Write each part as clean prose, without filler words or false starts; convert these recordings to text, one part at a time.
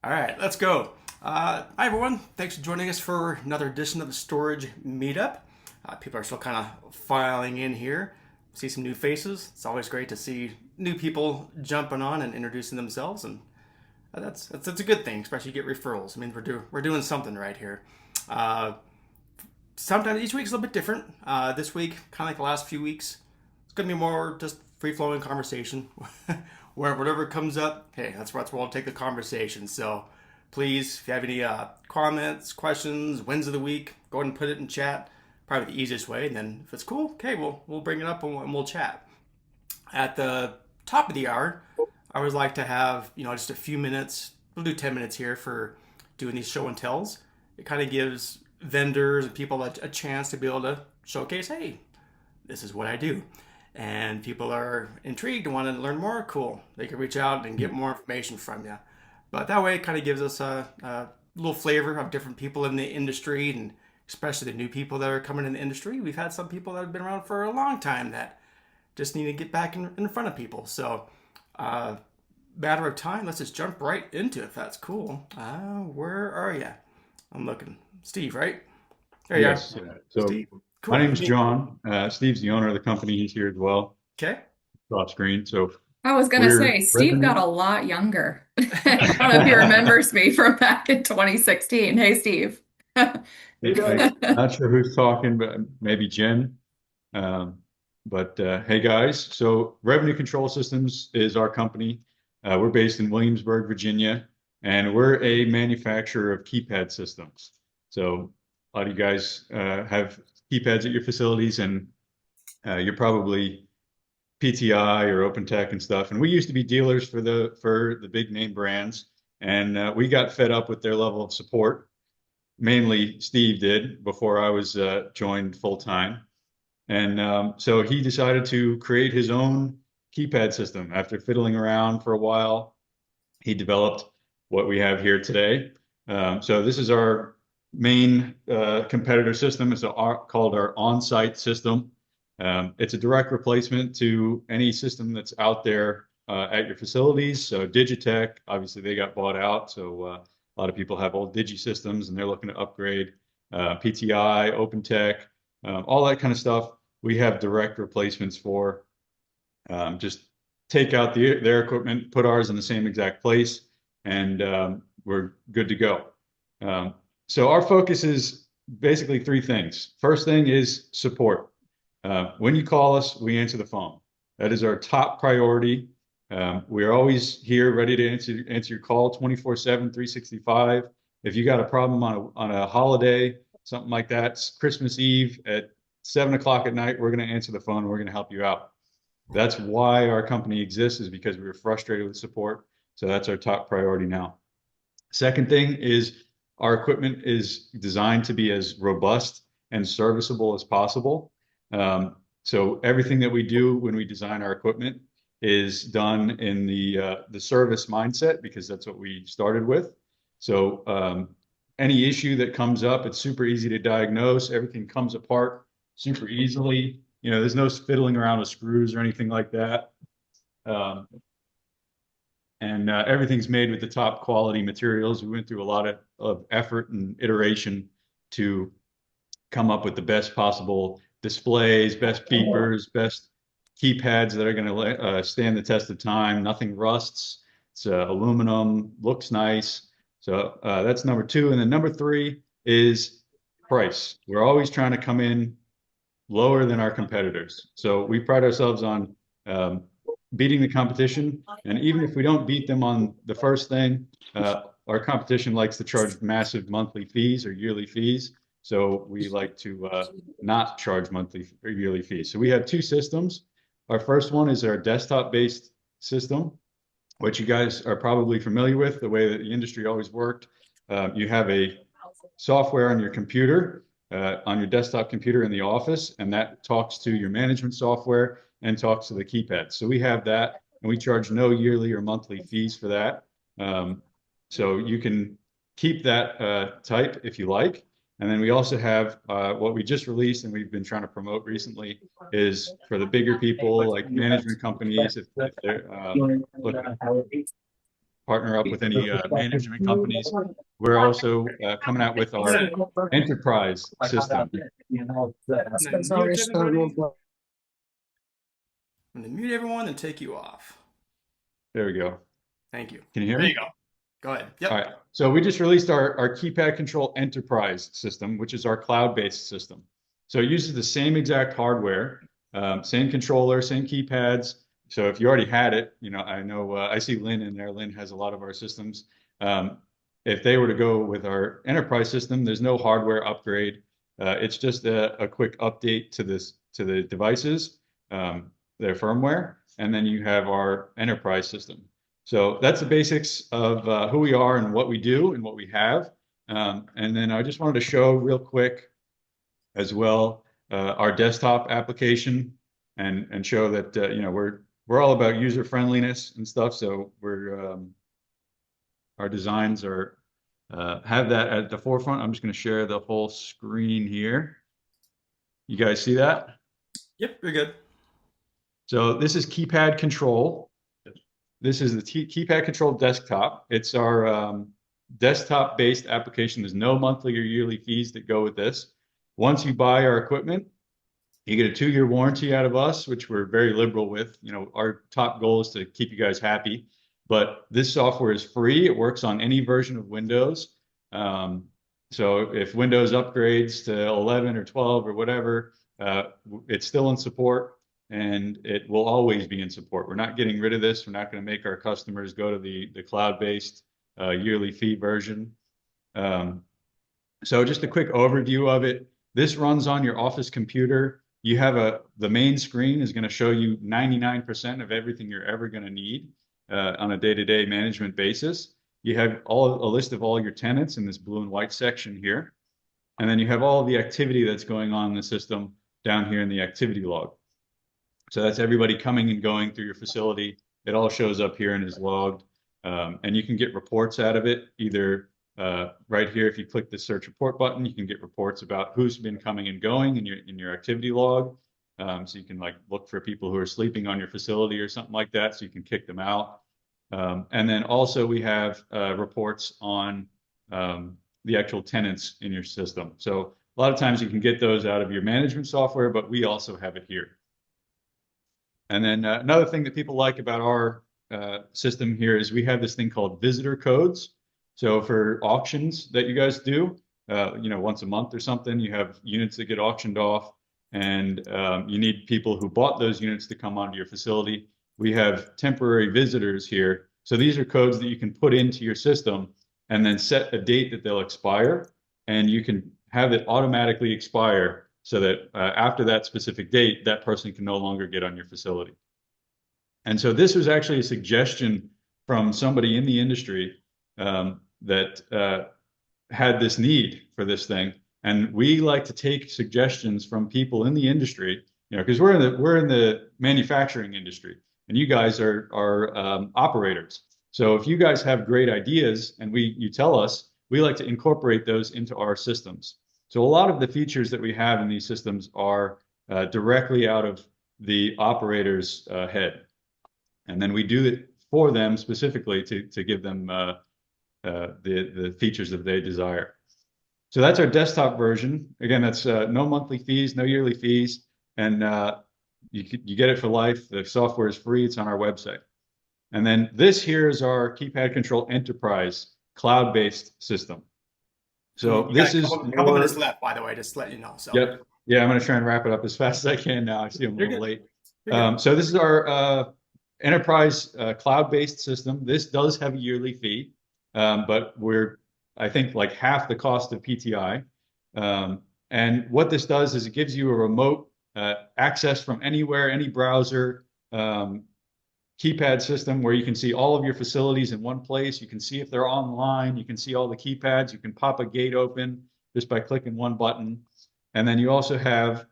All right, let's go. Hi, everyone. Thanks for joining us for another edition of the Storage Meetup. People are still kind of filing in here. See some new faces. It's always great to see new people jumping on and introducing themselves, and that's a good thing. Especially get referrals. I mean, we're doing something right here. Uh, Sometimes each week's a little bit different. This week, kind of like the last few weeks, it's going to be more just free flowing conversation. Where whatever comes up, hey, that's where we'll take the conversation. So please, if you have any comments, questions, wins of the week, go ahead and put it in chat. Probably the easiest way. And then if it's cool, okay, we'll bring it up and we'll chat. At the top of the hour, I always like to have just a few minutes. We'll do 10 minutes here for doing these show and tells. It kind of gives vendors and people a chance to be able to showcase, hey, this is what I do. And people are intrigued and want to learn more, cool. They can reach out and get more information from you. But that way it kind of gives us a little flavor of different people in the industry, and especially the new people that are coming in the industry. We've had some people that have been around for a long time that just need to get back in front of people. So matter of time, let's just jump right into it if that's cool. Where are you? I'm looking. Steve, right? There you Yes. are. So Steve. Cool. my name is John. Steve's the owner of the company. He's here as well, Okay. off screen. So I was gonna we're say, Steve got revenue. a lot younger. I don't know if he remembers me from back in 2016. Hey, Steve. Not sure who's talking, but maybe Jen. Um, but hey, guys. So Revenue Control Systems is our company. We're based in Williamsburg, Virginia, and we're a manufacturer of keypad systems. So a lot of you guys have keypads at your facilities, and you're probably PTI or OpenTech and stuff. And we used to be dealers for the big name brands, and we got fed up with their level of support. Mainly Steve did before I was joined full time, and so he decided to create his own keypad system. After fiddling around for a while, he developed what we have here today. So this is our main competitor system. It's called our on-site system. It's a direct replacement to any system that's out there at your facilities. So DigiTech, obviously they got bought out. So a lot of people have old Digi systems and they're looking to upgrade. PTI, OpenTech, all that kind of stuff. We have direct replacements for. Just take out their equipment, put ours in the same exact place, and we're good to go. So our focus is basically three things. First thing is support. When you call us, we answer the phone. That is our top priority. We're always here ready to answer your call 24/7, 365. If you got a problem on a holiday, something like that, Christmas Eve at 7 o'clock at night, we're going to answer the phone and we're going to help you out. That's why our company exists, is because we were frustrated with support. So that's our top priority now. Second thing is our equipment is designed to be as robust and serviceable as possible. So everything that we do when we design our equipment is done in the service mindset, because that's what we started with. So any issue that comes up, it's super easy to diagnose. Everything comes apart super easily. There's no fiddling around with screws or anything like that. And everything's made with the top quality materials. We went through a lot of effort and iteration to come up with the best possible displays, best beepers, best keypads that are going to stand the test of time. Nothing rusts. It's aluminum, looks nice. So that's number two. And then number three is price. We're always trying to come in lower than our competitors. So we pride ourselves on beating the competition. And even if we don't beat them on the first thing, our competition likes to charge massive monthly fees or yearly fees. So we like to not charge monthly or yearly fees. So we have two systems. Our first one is our desktop-based system, which you guys are probably familiar with, the way that the industry always worked. You have a software on your computer, on your desktop computer in the office, and that talks to your management software and talks to the keypad. So we have that, and we charge no yearly or monthly fees for that. So you can keep that type if you like. And then we also have what we just released and we've been trying to promote recently is for the bigger people, like management companies, if they're looking partner up with any management companies. We're also coming out with our enterprise system. I'm going to mute everyone and take you off. There we go. Thank you. Can you hear There me? you go. Go ahead. Yep. All right. So we just released our keypad control enterprise system, which is our cloud-based system. So it uses the same exact hardware, same controller, same keypads. So if you already had it, I know I see Lynn in there. Lynn has a lot of our systems. If they were to go with our enterprise system, there's no hardware upgrade. It's just a quick update to the devices, their firmware, and then you have our enterprise system. So that's the basics of who we are and what we do and what we have. And then I just wanted to show real quick as well our desktop application and show that we're all about user friendliness and stuff. So our designs are have that at the forefront. I'm just going to share the whole screen here. You guys see that? Yep, you're good. So this is keypad control. This is the keypad control desktop. It's our desktop-based application. There's no monthly or yearly fees that go with this. Once you buy our equipment, you get a 2-year warranty out of us, which we're very liberal with. Our top goal is to keep you guys happy. But this software is free. It works on any version of Windows. So if Windows upgrades to 11 or 12 or whatever, it's still in support. And it will always be in support. We're not getting rid of this. We're not going to make our customers go to the cloud-based yearly fee version. So just a quick overview of it. This runs on your office computer. You have the main screen is going to show you 99% of everything you're ever going to need on a day-to-day management basis. You have a list of all your tenants in this blue and white section here. And then you have all of the activity that's going on in the system down here in the activity log. So that's everybody coming and going through your facility. It all shows up here and is logged. And you can get reports out of it, either right here. If you click the search report button, you can get reports about who's been coming and going in your activity log. So you can look for people who are sleeping on your facility or something like that, so you can kick them out. And then also we have reports on the actual tenants in your system. So a lot of times you can get those out of your management software, but we also have it here. And then another thing that people like about our system here is we have this thing called visitor codes. So for auctions that you guys do, once a month or something, you have units that get auctioned off, and you need people who bought those units to come onto your facility. We have temporary visitors here. So these are codes that you can put into your system and then set a date that they'll expire, and you can have it automatically expire so that after that specific date, that person can no longer get on your facility. And so this was actually a suggestion from somebody in the industry that had this need for this thing. And we like to take suggestions from people in the industry, because we're in the manufacturing industry, and you guys are operators. So if you guys have great ideas and you tell us, we like to incorporate those into our systems. So a lot of the features that we have in these systems are directly out of the operator's head. And then we do it for them specifically to give them the features that they desire. So that's our desktop version. Again, that's no monthly fees, no yearly fees, and you get it for life. The software is free. It's on our website. And then this here is our keypad control enterprise cloud-based system. So this is a couple minutes left, by the way, just to let you know. So. Yep. Yeah, I'm going to try and wrap it up as fast as I can now. I see I'm a little late. So this is our enterprise cloud-based system. This does have a yearly fee, but I think half the cost of PTI. And what this does is it gives you a remote access from anywhere, any browser, keypad system where you can see all of your facilities in one place. You can see if they're online. You can see all the keypads. You can pop a gate open just by clicking one button. And then you also have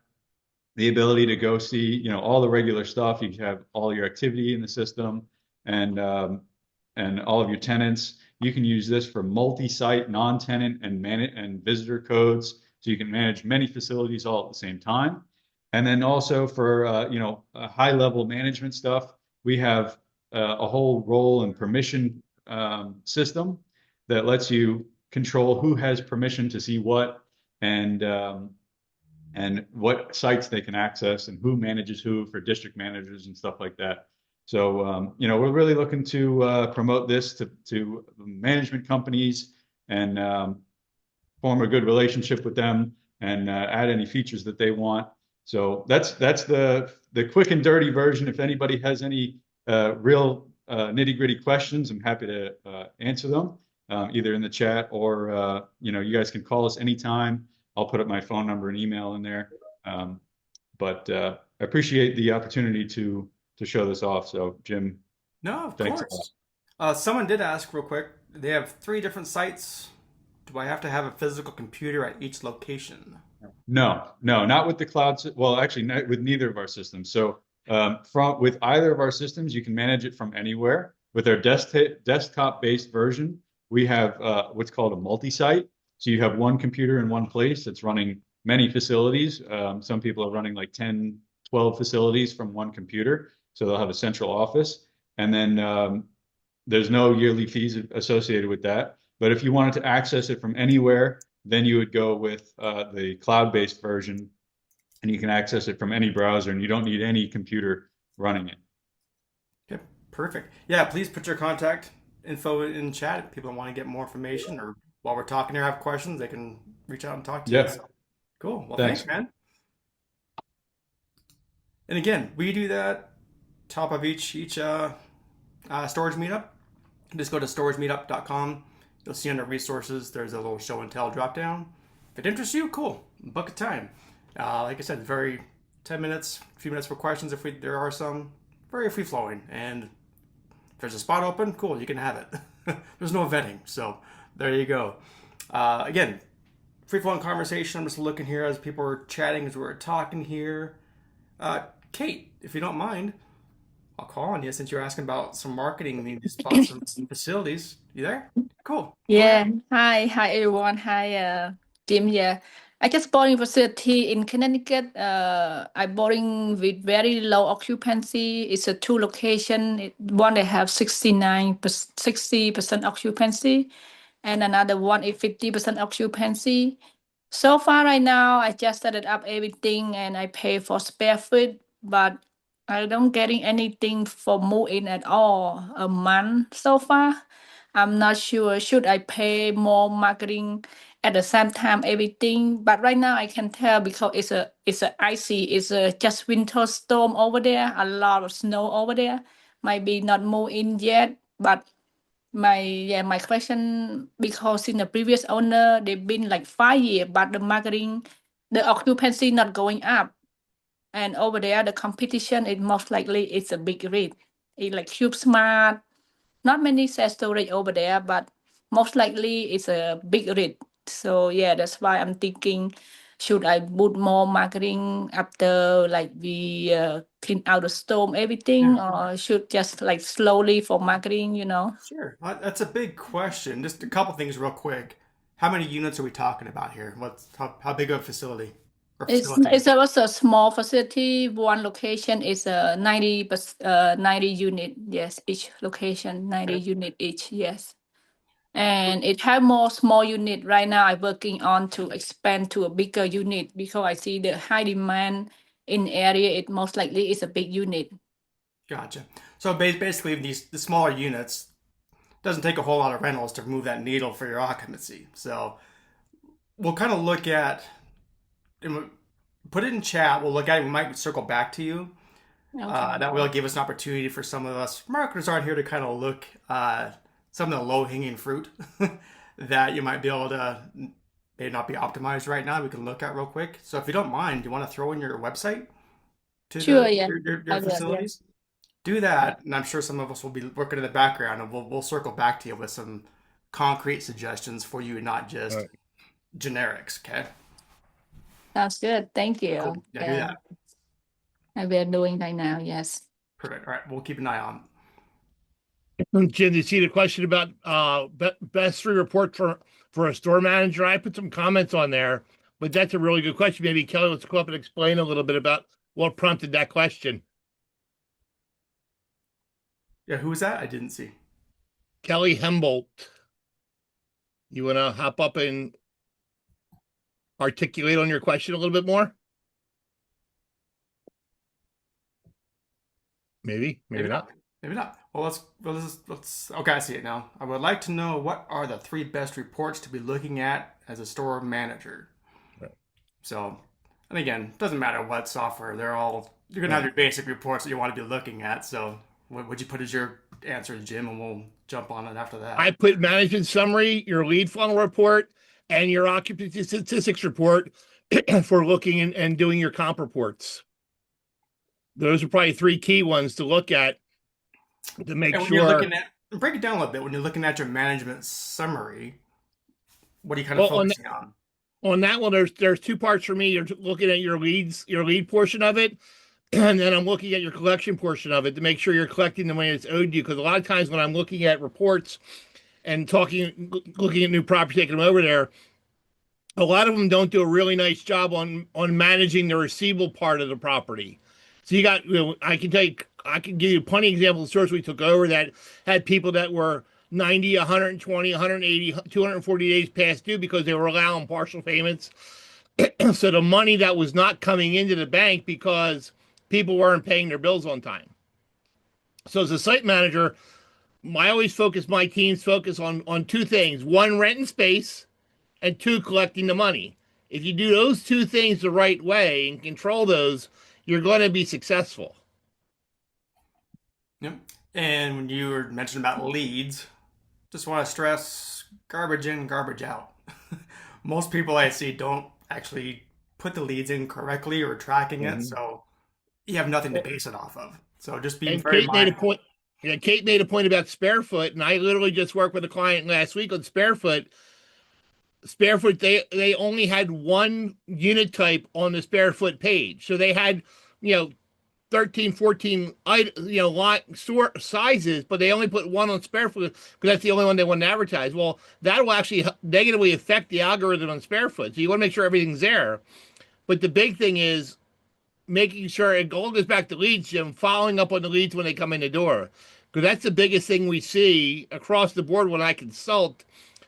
the ability to go see, all the regular stuff. You have all your activity in the system and all of your tenants. You can use this for multi-site, non-tenant, and visitor codes. So you can manage many facilities all at the same time. And then also for high-level management stuff, we have a whole role and permission system that lets you control who has permission to see what and what sites they can access and who manages who for district managers and stuff like that. So, we're really looking to promote this to management companies and form a good relationship with them and add any features that they want. So that's the quick and dirty version. If anybody has any real nitty-gritty questions, I'm happy to answer them either in the chat or you guys can call us anytime. I'll put up my phone number and email in there. But I appreciate the opportunity to show this off. So Jim, No, of thanks. course. Someone did ask real quick. They have 3 different sites. Do I have to have a physical computer at each location? No, not with the cloud. Well, actually, not with neither of our systems. So with either of our systems, you can manage it from anywhere. With our desktop-based version, we have what's called a multi-site. So you have one computer in one place that's running many facilities. Some people are running like 10, 12 facilities from one computer. So they'll have a central office. And then there's no yearly fees associated with that. But if you wanted to access it from anywhere, then you would go with the cloud-based version, and you can access it from any browser, and you don't need any computer running it. Okay, perfect. Yeah, please put your contact info in chat if people want to get more information, or while we're talking here have questions, they can reach out and talk to you. So, cool. Well, thanks, man. And again, we do that top of each storage meetup. Just go to storagemeetup.com. You'll see under resources, there's a little show and tell drop down. If it interests you, cool. Book a time. Like I said, 10 minutes, a few minutes for questions if there are some. Very free flowing. And if there's a spot open, cool, you can have it. There's no vetting. So there you go. Again, free flowing conversation. I'm just looking here as people are chatting as we're talking here. Kate, if you don't mind, I'll call on you since you're asking about some marketing and these spots and some facilities. You there? Cool. Yeah. Hi everyone. Hi, Tim. Yeah. I just bought a facility in Connecticut. I bought with very low occupancy. It's a 2 location. One they have 60% occupancy, and another one is 50% occupancy. So far, right now, I just set up everything and I pay for SpareFoot, but I don't getting anything for move in at all a month so far. I'm not sure should I pay more marketing at the same time everything, but right now I can tell because it's a icy, it's a just winter storm over there, a lot of snow over there. Might be not move in yet, but my question, because in the previous owner they've been like 5 years, but the occupancy not going up. And over there, the competition is most likely it's a big rate. It's like Cube Smart, not many self-storage over there, but most likely it's a big rate. So yeah, that's why I'm thinking, should I put more marketing after like we clean out the storm, everything, or should just like slowly for marketing, Sure. That's a big question. Just a couple things real quick. How many units are we talking about here? How big of a facility? It's also a small facility. One location is 90 unit. Yes, each location 90 unit each. Yes, and it have more small unit. Right now, I'm working on to expand to a bigger unit because I see the high demand in area. It most likely is a big unit. Gotcha. So basically, the smaller units doesn't take a whole lot of rentals to move that needle for your occupancy. So we'll kind of look at. And put it in chat. We'll look at it. We might circle back to you. Okay. That will give us an opportunity for some of us marketers aren't here to kind of look some of the low-hanging fruit that you might be able to may not be optimized right now. We can look at real quick. So if you don't mind, do you want to throw in your website to Sure, yeah. your facilities? Do that, and I'm sure some of us will be working in the background, and we'll circle back to you with some concrete suggestions for you, not just generics. Okay. Sounds good. Thank you. Cool. Yeah, do that. And we're doing right now. Yes. Perfect. All right. We'll keep an eye on. Jim, did you see the question about best 3 report for a store manager? I put some comments on there, but that's a really good question. Maybe Kelly, let's go up and explain a little bit about what prompted that question. Yeah, who was that? I didn't see. Kelly Hembolt. You want to hop up and articulate on your question a little bit more? Maybe not. Maybe not. Well, let's. Okay, I see it now. I would like to know what are the 3 best reports to be looking at as a store manager. Right. So, and again, doesn't matter what software. You're gonna have your basic reports that you want to be looking at. So, what would you put as your answer, Jim? And we'll jump on it after that. I put management summary, your lead funnel report, and your occupancy statistics report for looking and doing your comp reports. Those are probably 3 key ones to look at to make and when sure. you're looking at, break it down a little bit. When you're looking at your management summary, what are you kind of focusing on? On that one, there's 2 parts for me. You're looking at your lead portion of it, and then I'm looking at your collection portion of it to make sure you're collecting the money that's owed you. Because a lot of times when I'm looking at reports and looking at new property, taking them over there, a lot of them don't do a really nice job on managing the receivable part of the property. So I can give you plenty of examples of stores we took over that had people that were 90, 120, 180, 240 days past due because they were allowing partial payments. So the money that was not coming into the bank because people weren't paying their bills on time. So as a site manager, my team's focus on 2 things. 1, renting space, and 2, collecting the money. If you do those 2 things the right way and control those, you're going to be successful. Yep. And when you were mentioning about leads, just want to stress garbage in, garbage out. Most people I see don't actually put the leads in correctly or tracking it, so you have nothing to base it off of. So just be very Kate mindful. Kate made a point about SpareFoot, and I literally just worked with a client last week on SpareFoot. SpareFoot, they only had 1 unit type on the SpareFoot page. So they had, 13, 14, store sizes, but they only put 1 on SpareFoot because that's the only one they want to advertise. Well, that will actually negatively affect the algorithm on SpareFoot. So you want to make sure everything's there. But the big thing is making sure, it all goes back to leads, Jim, following up on the leads when they come in the door. Because that's the biggest thing we see across the board when I consult.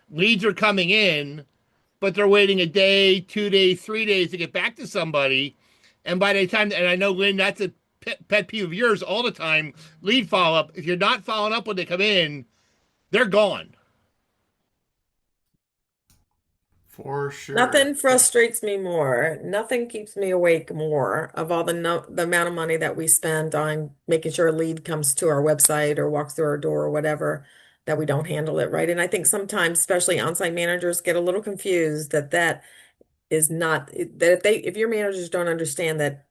Leads are coming in, but they're waiting a day, 2 days, 3 days to get back to somebody. And by the time, and I know, Lynn, that's a pet peeve of yours all the time, lead follow-up. If you're not following up when they come in, they're gone. For sure. Nothing frustrates me more. Nothing keeps me awake more of all the amount of money that we spend on making sure a lead comes to our website or walks through our door or whatever, that we don't handle it right. And I think sometimes, especially on-site managers, get a little confused that is not that if your managers don't understand that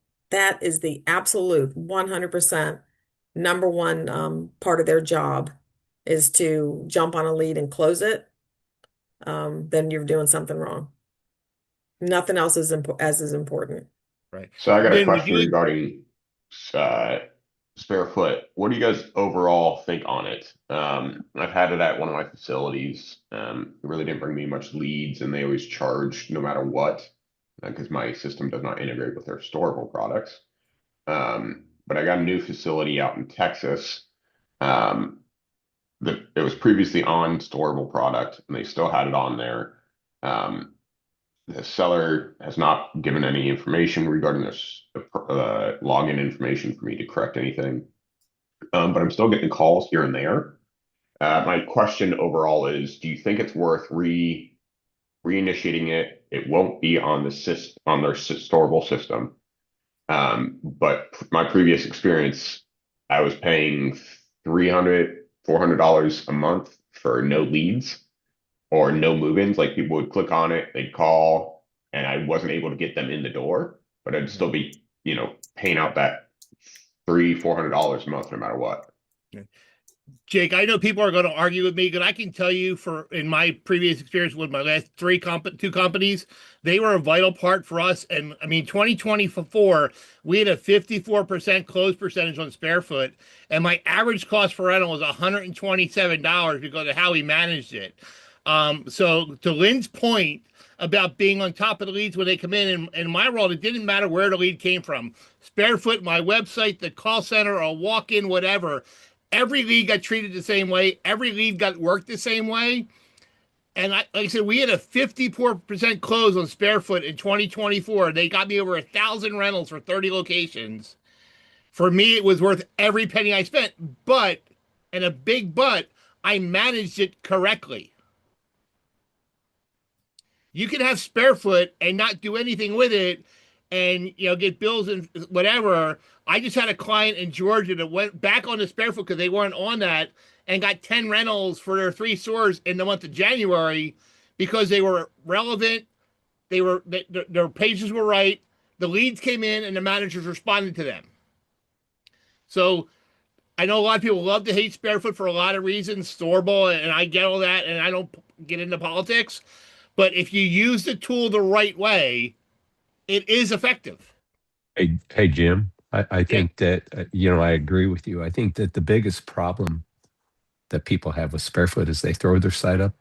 is the absolute 100% number 1 part of their job is to jump on a lead and close it. Then you're doing something wrong. Nothing else is as important. Right. So I got a Lynn, would question you- regarding SpareFoot. What do you guys overall think on it? I've had it at one of my facilities. It really didn't bring me much leads, and they always charge no matter what, because my system does not integrate with their storable products. But I got a new facility out in Texas. It was previously on storable product, and they still had it on there. The seller has not given any information regarding this login information for me to correct anything. But I'm still getting calls here and there. My question overall is, do you think it's worth reinitiating it? It won't be on their storable system. But my previous experience, I was paying $300, $400 a month for no leads or no move-ins. Like, people would click on it, they'd call, and I wasn't able to get them in the door, but I'd still be, paying out that $300, $400 a month no matter what. Jake, I know people are going to argue with me, but I can tell you in my previous experience with my last 2 companies, they were a vital part for us. And I mean, 2024, we had a 54% close percentage on SpareFoot, and my average cost for rental was $127 because of how we managed it. So to Lynn's point about being on top of the leads when they come in my world, it didn't matter where the lead came from. SpareFoot, my website, the call center, a walk-in, whatever. every lead got treated the same way. Every lead got worked the same way. And like I said, we had a 54% close on SpareFoot in 2024. They got me over 1,000 rentals for 30 locations. For me, it was worth every penny I spent. But, and a big but, I managed it correctly. You can have SpareFoot and not do anything with it, and get bills and whatever. I just had a client in Georgia that went back on the SpareFoot because they weren't on that, and got 10 rentals for their 3 stores in the month of January because they were relevant. Their pages were right. The leads came in and the managers responded to them. So I know a lot of people love to hate SpareFoot for a lot of reasons, storable, and I get all that, and I don't get into politics. But if you use the tool the right way, it is effective. Hey, Jim, I think that, I agree with you. I think that the biggest problem that people have with SpareFoot is they throw their site up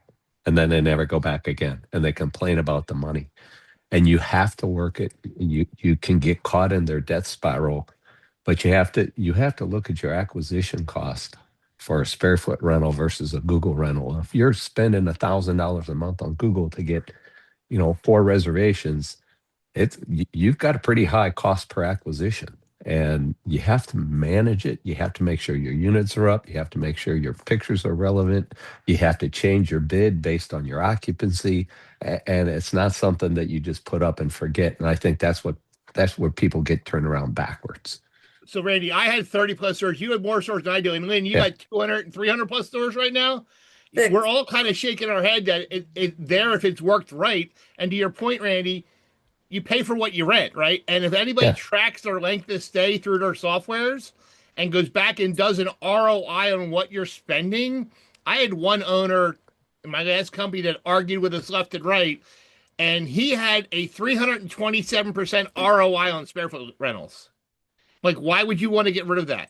and then they never go back again, and they complain about the money. And you have to work it. You can get caught in their death spiral, but you have to look at your acquisition cost for a SpareFoot rental versus a Google rental. If you're spending $1,000 a month on Google to get, 4 reservations, you've got a pretty high cost per acquisition, and you have to manage it. You have to make sure your units are up. You have to make sure your pictures are relevant. You have to change your bid based on your occupancy, and it's not something that you just put up and forget. And I think that's where people get turned around backwards. So, Randy, I had 30 plus stores. You had more stores than I do. And Lynn, you got 200 and 300 plus stores right now. We're all kind of shaking our head that it's there if it's worked right. And to your point, Randy, you pay for what you rent, right? And if anybody tracks their length of stay through their softwares and goes back and does an ROI on what you're spending, I had one owner in my last company that argued with us left and right, and he had a 327% ROI on SpareFoot rentals. Like, why would you want to get rid of that?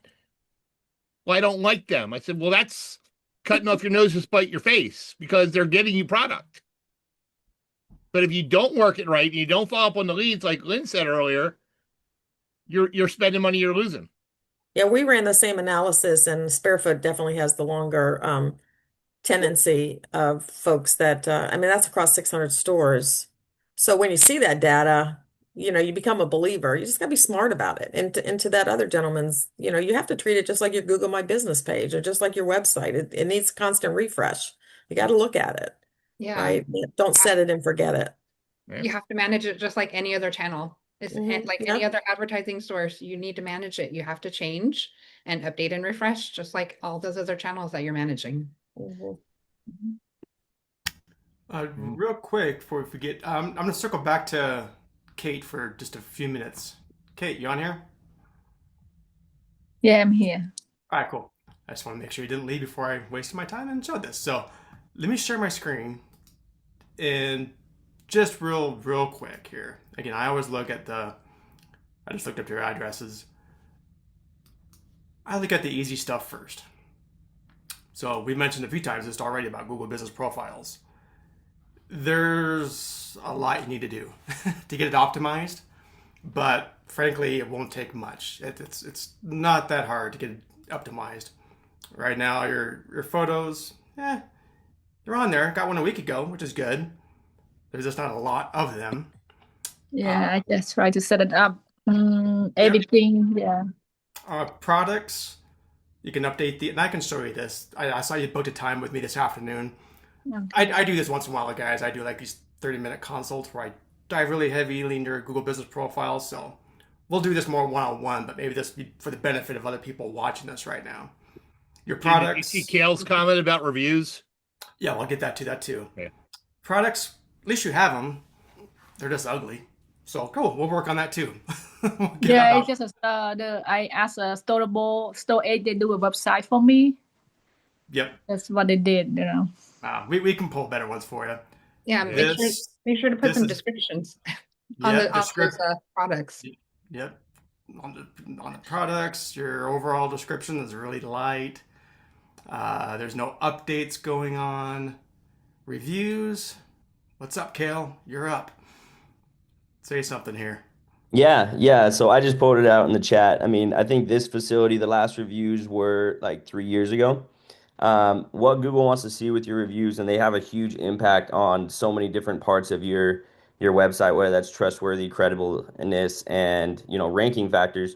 Well, I don't like them. I said, well, that's cutting off your nose to spite your face because they're getting you product. But if you don't work it right and you don't follow up on the leads, like Lynn said earlier, you're spending money you're losing. Yeah, we ran the same analysis, and SpareFoot definitely has the longer tendency of folks that, that's across 600 stores. So when you see that data, you become a believer. You just got to be smart about it. And to that other gentleman's, you have to treat it just like your Google My Business page or just like your website. It needs constant refresh. You got to look at it. Yeah. Right? Don't set it and forget it. You have to manage it just like any other channel. It's like any other advertising source. You need to manage it. You have to change and update and refresh, just like all those other channels that you're managing. Real quick before we forget, I'm going to circle back to Kate for just a few minutes. Kate, you on here? Yeah, I'm here. All right, cool. I just want to make sure you didn't leave before I wasted my time and showed this. So let me share my screen, and just real quick here. Again, I always look at I just looked up your addresses. I look at the easy stuff first. So we mentioned a few times this already about Google Business Profiles. There's a lot you need to do to get it optimized, but frankly, it won't take much. It's not that hard to get it optimized. Right now, your photos, they're on there. Got one a week ago, which is good. There's just not a lot of them. Yeah, I just try to set it up. Everything, Products, you can update and I can show you this. I saw you booked a time with me this afternoon. Okay. I do this once in a while, guys. I do like these 30-minute consults where I dive really heavily into Google Business Profiles. So we'll do this more one-on-one, but maybe this be for the benefit of other people watching this right now. Your products. Did you see Kale's comment about reviews? Yeah, I'll get that too. Yeah. Products, at least you have them. They're just ugly. So cool. We'll work on that too. It's just I asked a store agent to do a website for me. Yep. That's what they did, We can pull better ones for you. Yeah, make sure to put some descriptions on those products. Yep. On the products, your overall description is really light. There's no updates going on. Reviews. What's up, Kale? You're up. Say something here. Yeah. So I just put it out in the chat. I mean, I think this facility, the last reviews were like 3 years ago. What Google wants to see with your reviews, and they have a huge impact on so many different parts of your website, whether that's trustworthy, credibleness, and ranking factors.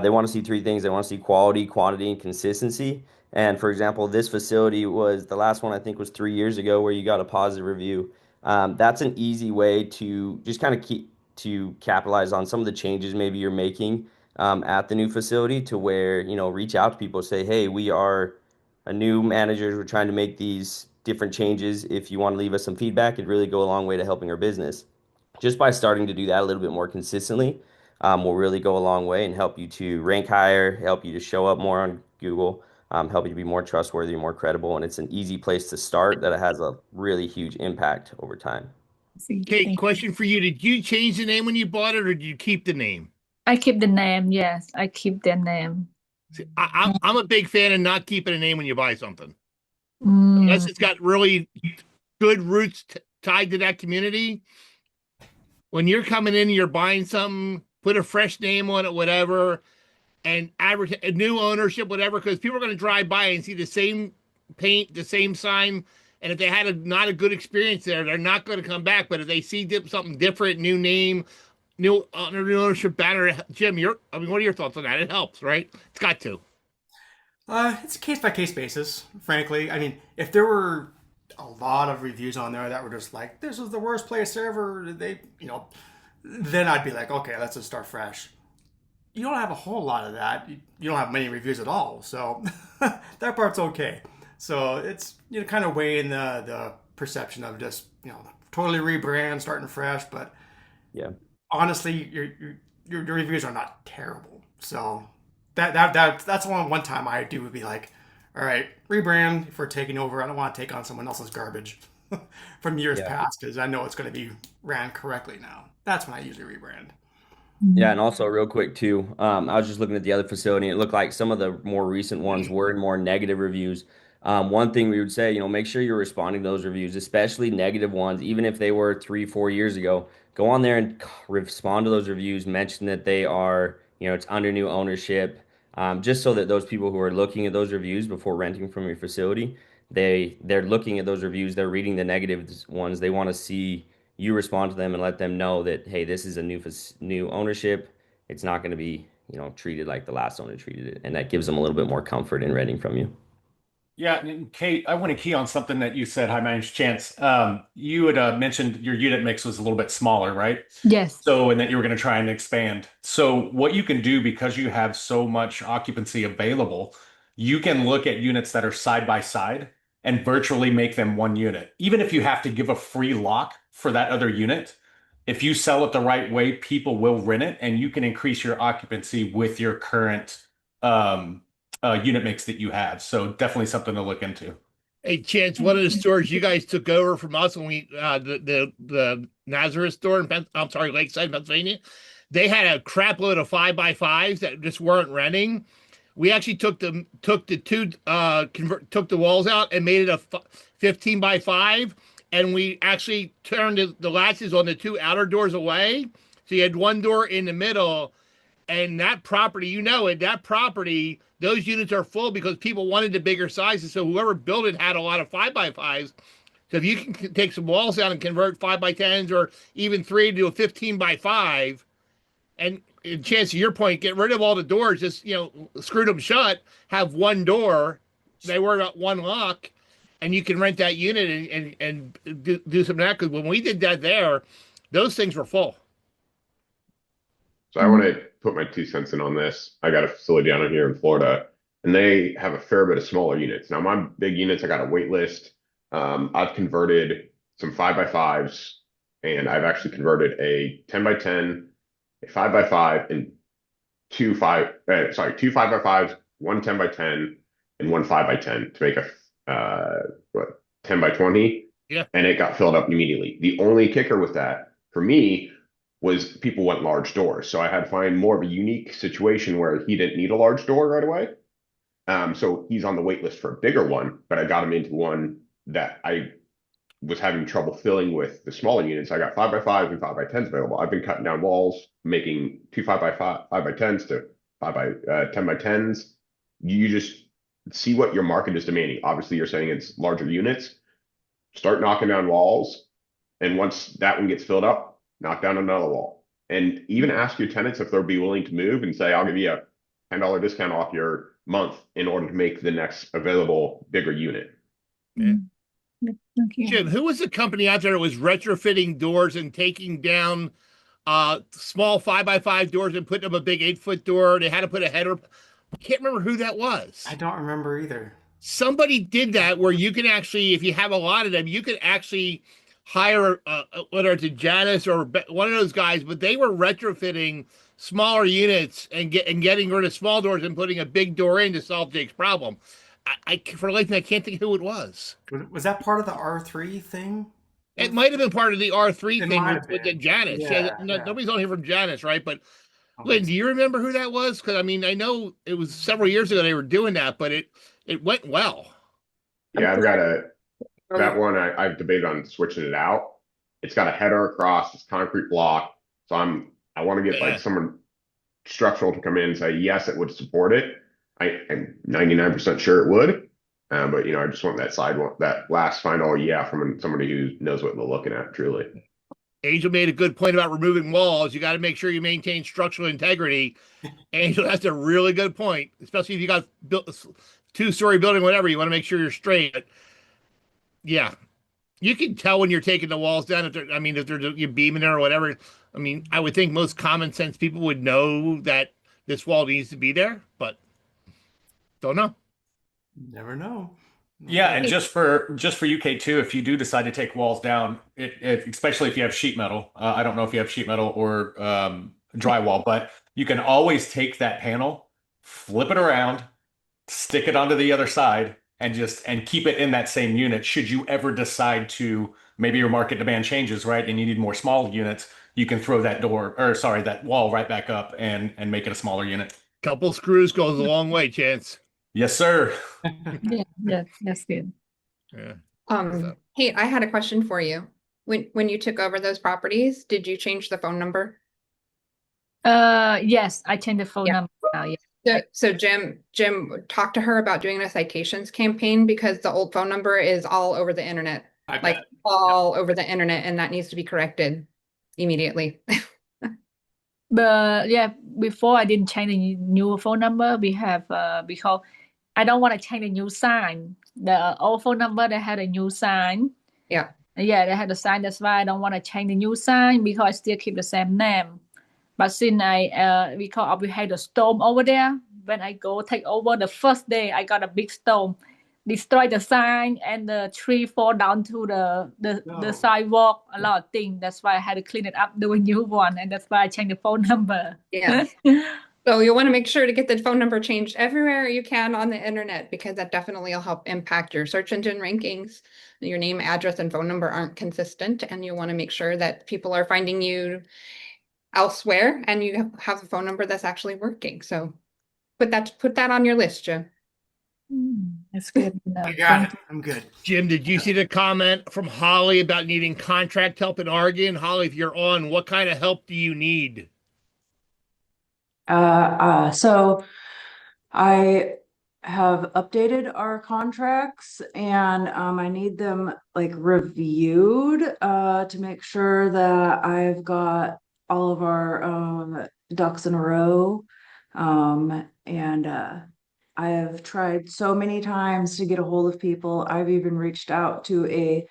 They want to see three things. They want to see quality, quantity, and consistency. And for example, this facility was the last one I think was 3 years ago where you got a positive review. That's an easy way to just kind of keep to capitalize on some of the changes maybe you're making at the new facility to where, reach out to people, say, hey, we are a new manager. We're trying to make these different changes. If you want to leave us some feedback, it'd really go a long way to helping our business. Just by starting to do that a little bit more consistently, will really go a long way and help you to rank higher, help you to show up more on Google, help you to be more trustworthy, more credible. And it's an easy place to start that it has a really huge impact over time. Kate, question for you. Did you change the name when you bought it, or did you keep the name? I keep the name. Yes, I keep the name. See, I'm a big fan of not keeping a name when you buy something. Mm. Unless it's got really good roots tied to that community. When you're coming in and you're buying something, put a fresh name on it, whatever, and advertise a new ownership, whatever, because people are going to drive by and see the same paint, the same sign. And if they had not a good experience there, they're not going to come back. But if they see something different, new name, new ownership banner, Jim, what are your thoughts on that? It helps, right? It's got to. It's a case by case basis, frankly. I mean, if there were a lot of reviews on there that were just like, this is the worst place ever, then I'd be like, okay, let's just start fresh. You don't have a whole lot of that. You don't have many reviews at all, so that part's okay. So it's kind of weighing the perception of just totally rebrand, starting fresh. But yeah, honestly, your reviews are not terrible. So that's one time I do would be like, all right, rebrand if we're taking over. I don't want to take on someone else's garbage from years past because I know it's going to be ran correctly now. That's when I usually rebrand. Yeah, and also real quick too, I was just looking at the other facility. And it looked like some of the more recent ones were more negative reviews. One thing we would say, make sure you're responding to those reviews, especially negative ones, even if they were 3-4 years ago. Go on there and respond to those reviews. Mention that they are, it's under new ownership, just so that those people who are looking at those reviews before renting from your facility, they're looking at those reviews. They're reading the negative ones. They want to see you respond to them and let them know that, hey, this is a new ownership. It's not going to be, treated like the last owner treated it. And that gives them a little bit more comfort in renting from you. Yeah, and Kate, I want to key on something that you said. Hi, my name's Chance. You had mentioned your unit mix was a little bit smaller, right? Yes. So, and that you were going to try and expand. So what you can do, because you have so much occupancy available, you can look at units that are side by side and virtually make them one unit. Even if you have to give a free lock for that other unit, if you sell it the right way, people will rent it and you can increase your occupancy with your current unit mix that you have. So definitely something to look into. Hey, Chance, one of the stores you guys took over from us when we the Nazareth store in Lakeside, Pennsylvania, they had a crap load of 5x5s that just weren't renting. We actually took the walls out and made it a 15x5, and we actually turned the latches on the two outer doors away. So you had one door in the middle, and that property, those units are full because people wanted the bigger sizes. So whoever built it had a lot of 5x5s. So if you can take some walls out and convert 5x10s or even 3 to a 15x5, and Chance, to your point, get rid of all the doors, just screw them shut, have one door, they worry about one lock, and you can rent that unit and do some of that. Because when we did that there, those things were full. So I want to put my 2 cents in on this. I got a facility down here in Florida, and they have a fair bit of smaller units. Now, my big units, I got a wait list. I've converted some 5x5s, and I've actually converted a 10x10, a 5x5, and two 5x5s, one 10x10, and one 5x10 to make a 10x20. Yeah. And it got filled up immediately. The only kicker with that for me was people want large doors. So I had to find more of a unique situation where he didn't need a large door right away. So he's on the wait list for a bigger one, but I got him into one that I was having trouble filling with the smaller units. I got 5x5s and 5x10s available. I've been cutting down walls, making two 5x10s to 10x10s. You just see what your market is demanding. Obviously, you're saying it's larger units. Start knocking down walls, and once that one gets filled up, knock down another wall. And even ask your tenants if they'll be willing to move and say, I'll give you a $10 discount off your month in order to make the next available bigger unit. Yeah. Okay. Jim, who was the company out there that was retrofitting doors and taking down small 5x5 doors and putting up a big 8-foot door? They had to put a header. I can't remember who that was. I don't remember either. Somebody did that where you can actually, if you have a lot of them, you could actually hire whether it's a Janus or one of those guys, but they were retrofitting smaller units and getting rid of small doors and putting a big door in to solve Jake's problem. I for life, I can't think who it was. Was that part of the R3 thing? It might have been part of the R3 It thing might have with the been. Janus. Yeah, Yeah, yeah. nobody's on here from Janus, right? But Okay. Lynn, do you remember who that was? Because I mean, I know it was several years ago they were doing that, but it went well. Yeah, I've got that one I've debated on switching it out. It's got a header across, it's concrete block. So I want to get Yeah. like someone structural to come in and say, yes, it would support it. I'm 99% sure it would. But I just want that side one, that last final from somebody who knows what they're looking at truly. Angel made a good point about removing walls. You got to make sure you maintain structural integrity. Angel, that's a really good point, especially if you got built a 2-story building, whatever. You want to make sure you're straight. But yeah, you can tell when you're taking the walls down if you're beaming there or whatever. I mean, I would think most common sense people would know that this wall needs to be there, but don't know. Never know. Yeah, and just for UK too, if you do decide to take walls down, especially if you have sheet metal, I don't know if you have sheet metal or drywall, but you can always take that panel, flip it around, stick it onto the other side, and keep it in that same unit. Should you ever decide to, maybe your market demand changes, right, and you need more small units, you can throw that that wall right back up and make it a smaller unit. Couple screws goes a long way, Chance. Yes, sir. Yeah, that's good. Yeah. Hey, I had a question for you. When you took over those properties, did you change the phone number? Yes, I changed the phone Yeah. number now. Yeah. So Jim talked to her about doing a citations campaign because the old phone number is all over the internet, I bet. all over the internet, and that needs to be corrected immediately. But yeah, before I didn't change the new phone number. We have because I don't want to change the new sign. The old phone number they had a new sign. Yeah. Yeah, they had a sign. That's why I don't want to change the new sign because I still keep the same name. But since because we had a storm over there, when I go take over the first day, I got a big storm, destroy the sign and the tree fall down to the sidewalk. A lot of things. That's why I had to clean it up, do a new one, and that's why I changed the phone number. Yeah. So you want to make sure to get the phone number changed everywhere you can on the internet because that definitely will help impact your search engine rankings. Your name, address, and phone number aren't consistent, and you want to make sure that people are finding you elsewhere and you have a phone number that's actually working. So put that on your list, Jim. That's good. I got it. I'm good. Jim, did you see the comment from Holly about needing contract help in Oregon? Holly, if you're on, what kind of help do you need? So I have updated our contracts and I need them like reviewed to make sure that I've got all of our ducks in a row. And I have tried so many times to get a hold of people. I've even reached out to a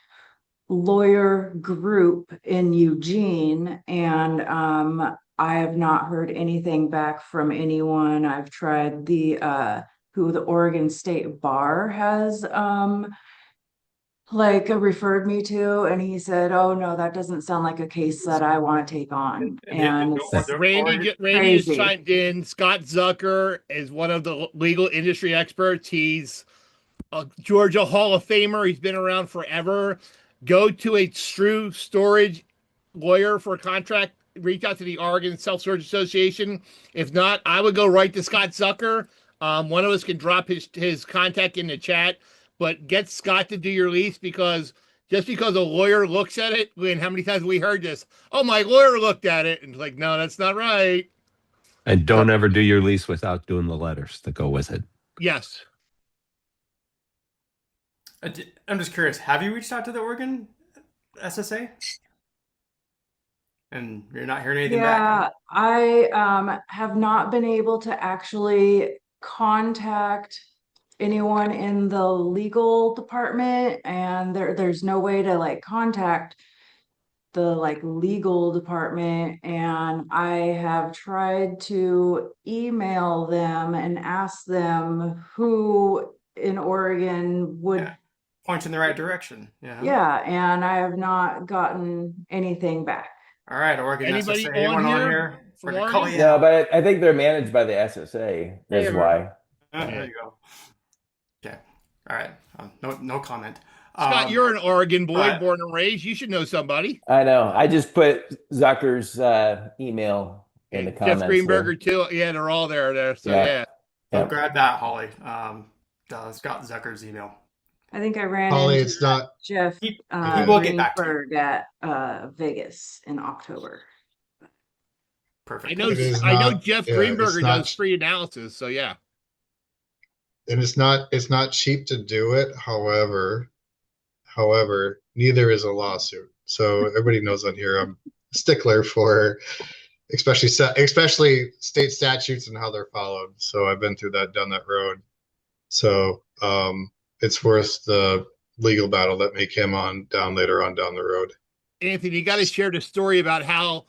lawyer group in Eugene and I have not heard anything back from anyone. I've tried who the Oregon State Bar has referred me to, and he said, "Oh no, that doesn't sound like a case that I want to take on." And Randy has chimed in. Scott Zucker is one of the legal industry experts. He's a Georgia Hall of Famer. He's been around forever. Go to a true storage lawyer for a contract. Reach out to the Oregon Self-Storage Association. If not, I would go right to Scott Zucker. One of us can drop his contact in the chat, but get Scott to do your lease because just because a lawyer looks at it, and how many times we heard this? Oh, my lawyer looked at it, and it's like, no, that's not right. And don't ever do your lease without doing the letters that go with it. Yes. I'm just curious. Have you reached out to the Oregon SSA? And you're not hearing anything back? I have not been able to actually contact anyone in the legal department, and there's no way to like contact the like legal department, and I have tried to email them and ask them who in Oregon would Yeah. Point you in the right direction. yeah, and I have not gotten anything back. All right, Oregon Anybody SSA, on anyone on here here? from We're gonna call Oregon? you No, out. but I think they're managed by the SSA. They That's are. why. There you go. Okay. All right. No comment. Scott, you're an Oregon boy, right. born and raised. You should know somebody. I know. I just put Zucker's email in the Jeff comments. Greenberger too. Yeah, they're all there. So Yeah. yeah. So Yep. grab that, Holly. Scott Zucker's email. I think I ran Holly, into it's not. Jeff He will get back to you. Greenberg at Vegas in October. Perfect. I know. It is I know not- Jeff yeah, Greenberger it's not- does free analysis. So yeah. And it's not cheap to do it. However, neither is a lawsuit. So everybody knows on here I'm a stickler for especially state statutes and how they're followed. So I've been through that, down that road. So it's worth the legal battle that may come on down later on down the road. Anthony, you got to share the story about how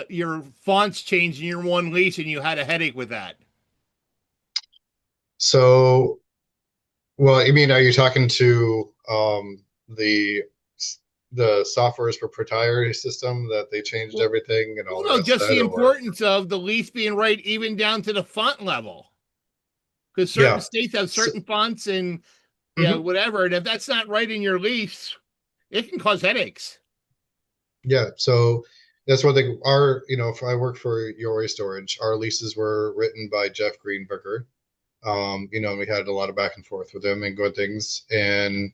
your fonts changed in your one lease and you had a headache with that. So, well, I mean, are you talking to the software's proprietary system that they changed everything and all No, that? just the importance of the lease being right, even down to the font level. Because certain Yeah. states have certain fonts and Mhm. whatever, and if that's not right in your lease, it can cause headaches. Yeah, so that's one thing. If I work for Your Storage, our leases were written by Jeff Greenberger. We had a lot of back and forth with him and good things, and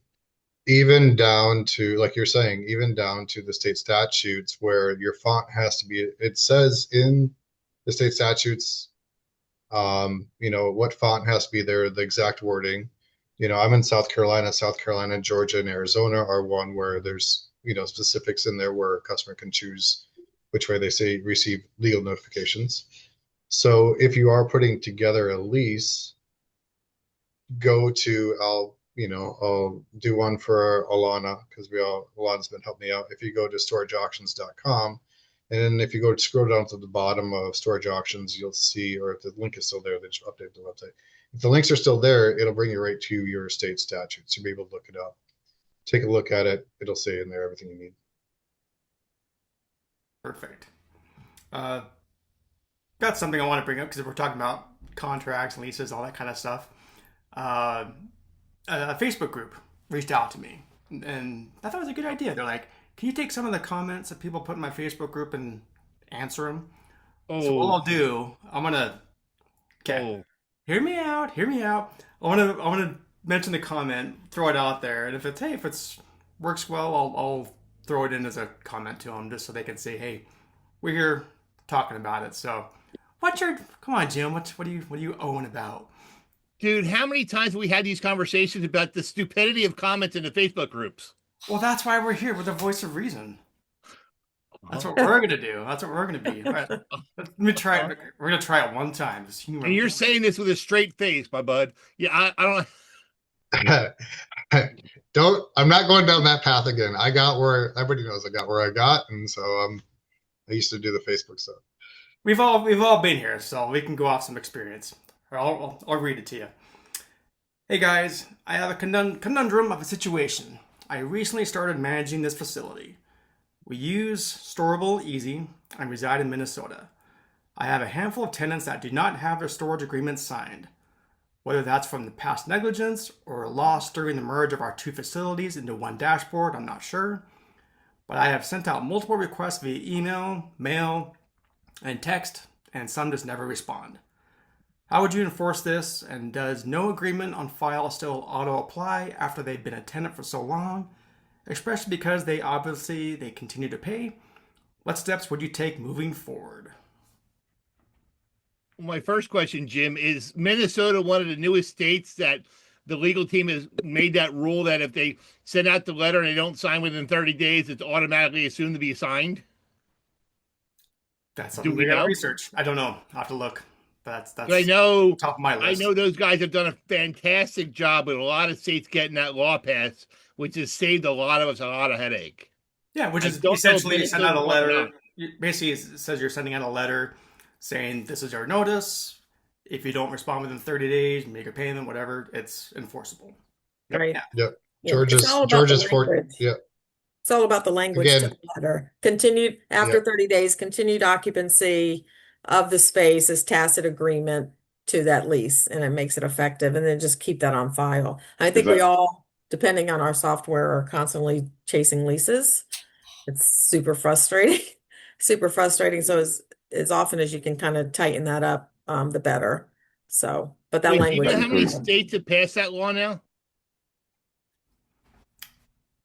even down to, like you're saying, even down to the state statutes where your font has to be. It says in the state statutes, what font has to be there, the exact wording. I'm in South Carolina, Georgia, and Arizona are one where there's specifics in there where a customer can choose which way they say receive legal notifications. So if you are putting together a lease, I'll do one for Alana because Alana's been helping me out. If you go to storageauctions.com, and then if you scroll down to the bottom of Storage Auctions, you'll see, or if the link is still there, they just update the website. If the links are still there, it'll bring you right to your state statutes. You'll be able to look it up. Take a look at it. It'll say in there everything you need. Perfect. Got something I want to bring up because we're talking about contracts, leases, all that kind of stuff. A Facebook group reached out to me, and I thought it was a good idea. They're like, "Can you take some of the comments that people put in my Facebook group and answer them?" So what I'll do, I'm gonna. Okay. Hear me out. I want to mention the comment, throw it out there, and if it's works well, I'll throw it in as a comment to them just so they can say, "Hey, we're here talking about it." So, come on, Jim? What are you owing about? Dude, how many times have we had these conversations about the stupidity of comments in the Facebook groups? Well, that's why we're here with the voice of reason. That's what we're gonna do. That's what we're gonna be. All right, let me try it. We're gonna try it one time. Just humor And me. you're saying this with a straight face, my bud. Yeah, I don't. I'm not going down that path again. I got where everybody knows I got where I got, and so I used to do the Facebook stuff. We've all been here, so we can go off some experience. I'll read it to you. Hey guys, I have a conundrum of a situation. I recently started managing this facility. We use Storable Easy and reside in Minnesota. I have a handful of tenants that do not have their storage agreements signed. Whether that's from the past negligence or loss during the merge of our two facilities into one dashboard, I'm not sure. But I have sent out multiple requests via email, mail, and text, and some just never respond. How would you enforce this? And does no agreement on file still auto apply after they've been a tenant for so long? especially because they continue to pay. What steps would you take moving forward? My first question, Jim, is Minnesota one of the newest states that the legal team has made that rule that if they send out the letter and they don't sign within 30 days, it's automatically assumed to be signed? That's Do something we we gotta know? research. I don't know. I'll have to look. That's But I know, top of my I list. know those guys have done a fantastic job with a lot of states getting that law passed, which has saved a lot of us a lot of headache. Yeah, which I is don't know if essentially you send out a Minnesota's one or letter. not. Basically, it says you're sending out a letter saying this is our notice. If you don't respond within 30 days, make a payment, whatever, it's enforceable. Right. Yeah. Yep. Yeah, it's all about the George's for language. yeah. It's all about the language to Again, the letter. Continued after yeah. 30 days, continued occupancy of the space is tacit agreement to that lease, and it makes it effective. And then just keep that on file. I think we that- all, depending on our software, are constantly chasing leases. It's super frustrating, super frustrating. So as often as you can kind of tighten that up, the better. So, but that Wait, do you language. know how many is- states have passed that law now?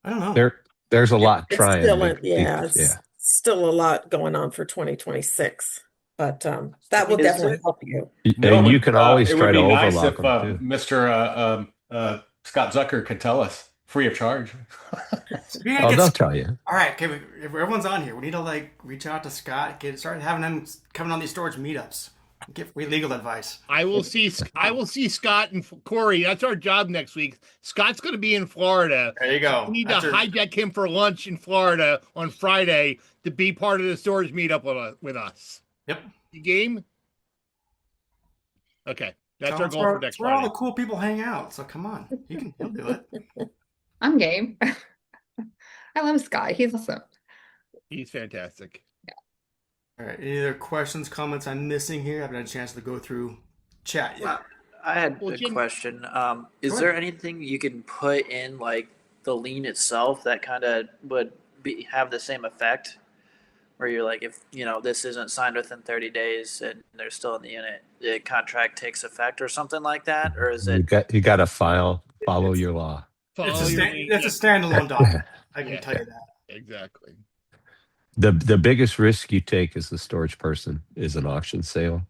I don't know. There's a lot It's trying. still, Yeah. it's still a lot going on for 2026, but that will Is definitely there- help you. And you can always it try would to be nice overlock if them too. Mr. Scott Zucker could tell us free of charge. We gotta Oh, get they'll tell you. All right, okay. If everyone's on here, we need to like reach out to Scott, start having them coming on these storage meetups, get free legal advice. I will see Scott and Corey. That's our job next week. Scott's going to be in Florida. There you go. We need That's to your- hijack him for lunch in Florida on Friday to be part of the storage meetup with us. Yep. You game? Okay, that's our That's goal where, for next that's where all Friday. the cool people hang out. So come on, he'll do it. I'm game. I love Scott. He's awesome. He's fantastic. All right. Any other questions, comments I'm missing here? I haven't had a chance to go through chat yet. I had Well, a Jim- question. Is Go there ahead. anything you can put in like the lien itself that kind of would have the same effect? Where you're like, if this isn't signed within 30 days and they're still in the unit, the contract takes effect or something like that? Or is it You got to follow your law. Follow It's your a, lead. it's a standalone document. I can Yeah. tell you that. Exactly. The biggest risk you take as the storage person is an auction sale,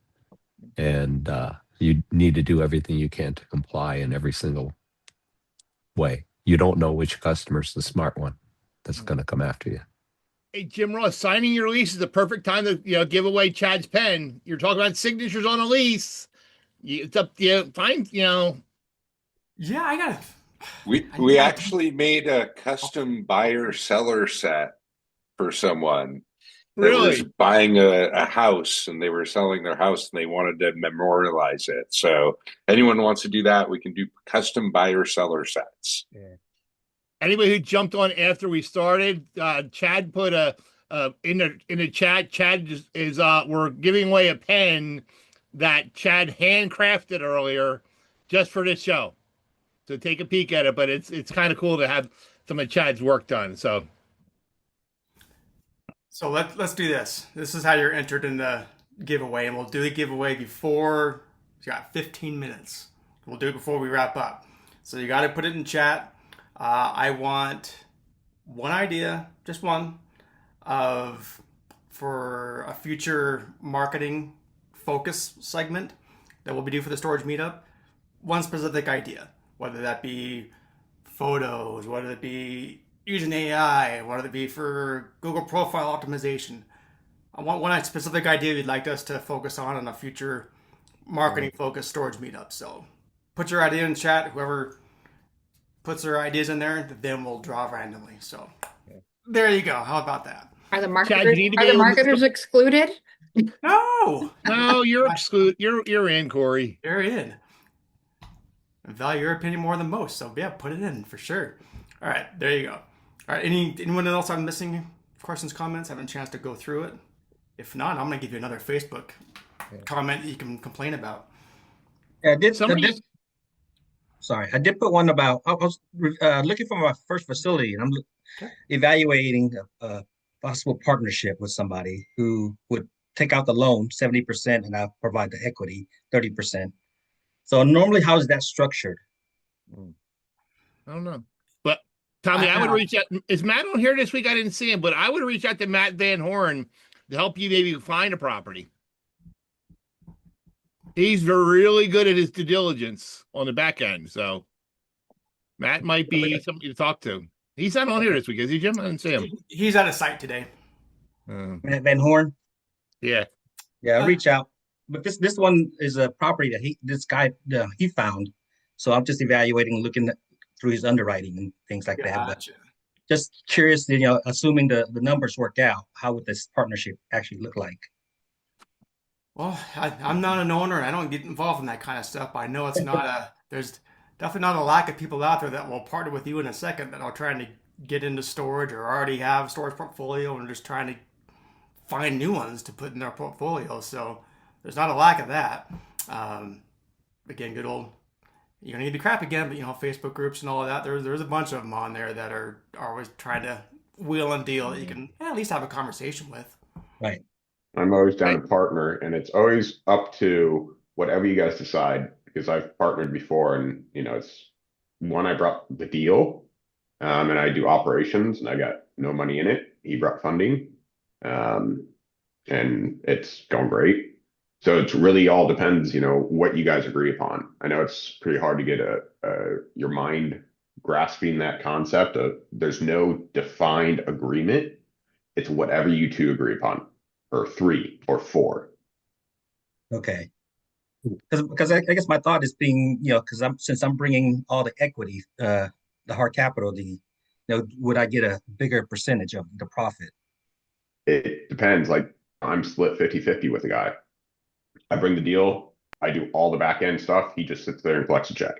and you need to do everything you can to comply in every single way. You don't know which customer's the smart one that's going to come after you. Hey, Jim Ross, signing your lease is the perfect time to give away Chad's pen. You're talking about signatures on a lease. It's up to you. Find Yeah, I got it. We actually made a custom buyer seller set for someone that was really. buying a house, and they were selling their house and they wanted to memorialize it. So anyone wants to do that, we can do custom buyer seller sets. Anybody who jumped on after we started, Chad put in the chat. Chad is we're giving away a pen that Chad handcrafted earlier just for this show. So take a peek at it, but it's kind of cool to have some of Chad's work done. So let's do this. This is how you're entered in the giveaway, and we'll do the giveaway before. You got 15 minutes. We'll do it before we wrap up. So you got to put it in chat. I want one idea, just one, for a future marketing focus segment that we'll be doing for the storage meetup. One specific idea, whether that be photos, whether it be using AI, whether it be for Google profile optimization. I want one specific idea you'd like us to focus on in a future marketing focused storage meetup. So put your idea in chat. Whoever puts their ideas in there, then we'll draw randomly. So there you go. How about that? Are the Chad, marketers, you need to be are the able to- marketers excluded? No, no, you're excluded. You're in, Corey. you're in. I value your opinion more than most. So yeah, put it in for sure. All right, there you go. All right, anyone else I'm missing? Questions, comments? Having a chance to go through it. If not, I'm gonna give you another Facebook comment that you can complain about. Yeah, Somebody- sorry, I did put one about, I was looking for my first facility, and I'm evaluating a possible partnership with somebody who would take out the loan 70% and I'll provide the equity 30%. So normally, how is that structured? I don't know, but Tommy, I would reach out. Is Matt on here this week? I didn't see him, but I would reach out to Matt Van Horn to help you maybe find a property. He's really good at his due diligence on the back end. So Matt might be somebody to talk to. He's not on here this week, is he, Jim? I didn't see him. He's at a site today. Matt Van Horn. Yeah. Yeah, reach out. But this one is a property that this guy he found. So I'm just evaluating, looking through his underwriting and things like that. But just curious, assuming the numbers work out, how would this partnership actually look like? Well, I'm not an owner and I don't get involved in that kind of stuff, but I know it's not there's definitely not a lack of people out there that will partner with you in a second that are trying to get into storage or already have storage portfolio and are just trying to find new ones to put in their portfolio. So there's not a lack of that. Again, good old, you're gonna need to crap again, but Facebook groups and all of that. There's a bunch of them on there that are always trying to wheel and deal that you can at least have a conversation with. Right. I'm always down to partner, and it's always up to whatever you guys decide, because I've partnered before, and it's one, I brought the deal, and I do operations, and I got no money in it. He brought funding, and it's going great. So it's really all depends, what you guys agree upon. I know it's pretty hard to get your mind grasping that concept of there's no defined agreement. It's whatever you two agree upon, or 3 or 4. Okay. Because I guess my thought is being, because since I'm bringing all the equity, the hard capital, would I get a bigger percentage of the profit? It depends. Like I'm split 50-50 with a guy. I bring the deal. I do all the back end stuff. He just sits there and collects a check.